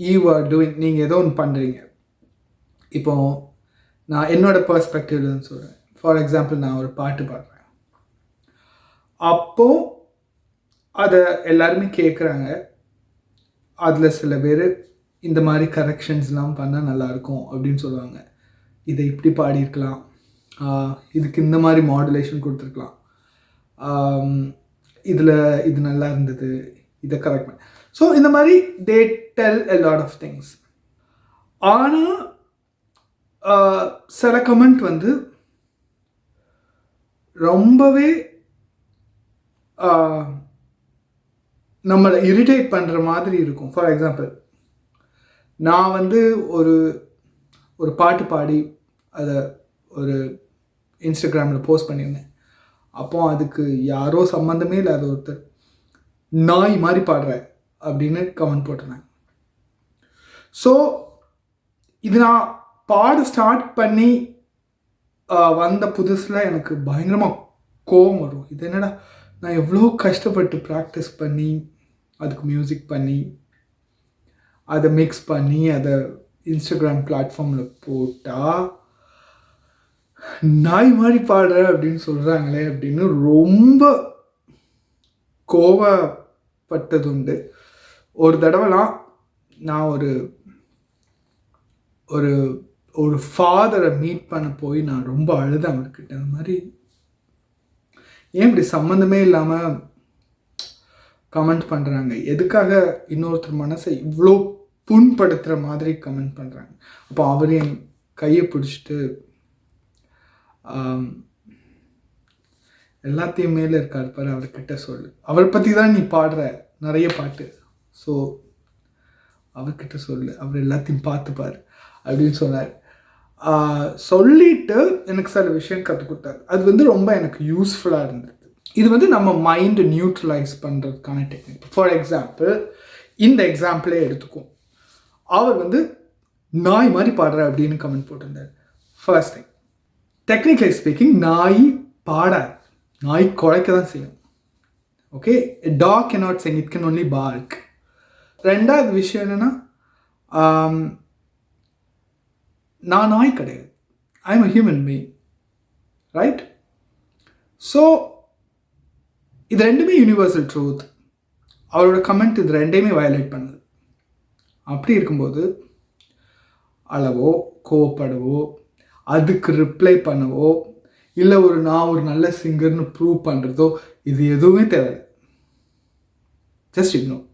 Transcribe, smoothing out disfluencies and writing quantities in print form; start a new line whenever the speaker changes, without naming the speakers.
You are doing, நீங்கள் ஏதோ ஒன்று பண்ணுறீங்க. இப்போ நான் என்னோடய பெர்ஸ்பெக்டிவ்லன்னு சொல்கிறேன். ஃபார் எக்ஸாம்பிள், நான் ஒரு பாட்டு பாடுறேன். அப்போது அதை எல்லாருமே கேட்குறாங்க. அதில் சில பேர் இந்த மாதிரி கரெக்ஷன்ஸ்லாம் பண்ணால் நல்லாயிருக்கும் அப்படின்னு சொல்லுவாங்க. இதை இப்படி பாடியிருக்கலாம், இதுக்கு இந்த மாதிரி மாடுலேஷன் கொடுத்துருக்கலாம், இதில் இது நல்லா இருந்தது, இதை கரெக்ட் பண்ண. ஸோ இந்த மாதிரி they tell a lot of things. ஆனால் சில கமெண்ட் வந்து ரொம்பவே நம்மளை இரிட்டேட் பண்ணுற மாதிரி இருக்கும். ஃபார் எக்ஸாம்பிள், நான் வந்து ஒரு பாட்டு பாடி அதை ஒரு இன்ஸ்டாகிராமில் போஸ்ட் பண்ணியிருந்தேன். அப்போ அதுக்கு யாரோ சம்மந்தமே இல்லாத ஒருத்தர் நாய் மாதிரி பாடுற அப்படின்னு கமெண்ட் போட்டிருந்தாங்க. ஸோ இது நான் பாட ஸ்டார்ட் பண்ணி வந்த புதுசில் எனக்கு பயங்கரமாக கோவம் வரும். இது என்னடா, நான் எவ்வளோ கஷ்டப்பட்டு ப்ராக்டிஸ் பண்ணி அதுக்கு மியூசிக் பண்ணி அதை மிக்ஸ் பண்ணி அதை இன்ஸ்டாகிராம் பிளாட்ஃபார்மில் போட்டால் நாய் மாதிரி பாடுற அப்படின்னு சொல்கிறாங்களே அப்படின்னு ரொம்ப கோவப்பட்டதுண்டு. ஒரு தடவைலாம் நான் ஒரு ஃபாதரை மீட் பண்ண போய் நான் ரொம்ப அழுதேன் அவர்கிட்ட. அந்த மாதிரி ஏன் இப்படி சம்மந்தமே இல்லாமல் கமெண்ட் பண்ணுறாங்க, எதுக்காக இன்னொருத்தர் மனசை இவ்வளோ புண்படுத்துகிற மாதிரி கமெண்ட் பண்ணுறாங்க. அப்போ அவர் என் கையை பிடிச்சிட்டு எல்லாத்தையும் மேலே இருக்கார் பாரு, அவர்கிட்ட சொல்லு, அவரை பற்றி தான் நீ பாடுற நிறைய பாட்டு, ஸோ அவர்கிட்ட சொல்லு, அவர் எல்லாத்தையும் பார்த்துப்பார் அப்படின்னு சொன்னார். சொல்லிட்டு எனக்கு சில விஷயம் கற்றுக் கொடுத்தாரு. அது வந்து ரொம்ப எனக்கு யூஸ்ஃபுல்லாக இருந்தது. இது வந்து நம்ம மைண்டை நியூட்ரலைஸ் பண்ணுறதுக்கான டெக்னிக். ஃபார் எக்ஸாம்பிள், இந்த எக்ஸாம்பிளே எடுத்துக்கும். அவர் வந்து நாய் மாதிரி பாடுற அப்படின்னு கமெண்ட் போட்டிருந்தார். ஃபர்ஸ்ட் திங், டெக்னிக்கலி ஸ்பீக்கிங், நாய் பாடாது, நாய் குலைக்க தான் செய்யும். Okay, dog cannot sing, it can only bark. ரெண்டாவது விஷயம் என்னென்னா, நான் நாய் கிடையாது, I am a human being, right? So இது ரெண்டுமே யூனிவர்சல் ட்ரூத். அவரோட கமெண்ட் இது ரெண்டையுமே வயலேட் பண்ணுது. அப்படி இருக்கும்போது அளவோ கோவப்படவோ அதுக்கு ரிப்ளை பண்ணவோ இல்லை நான் ஒரு நல்ல சிங்கர்னு ப்ரூவ் பண்ணுறதோ இது எதுவுமே தேவை. Just ignore.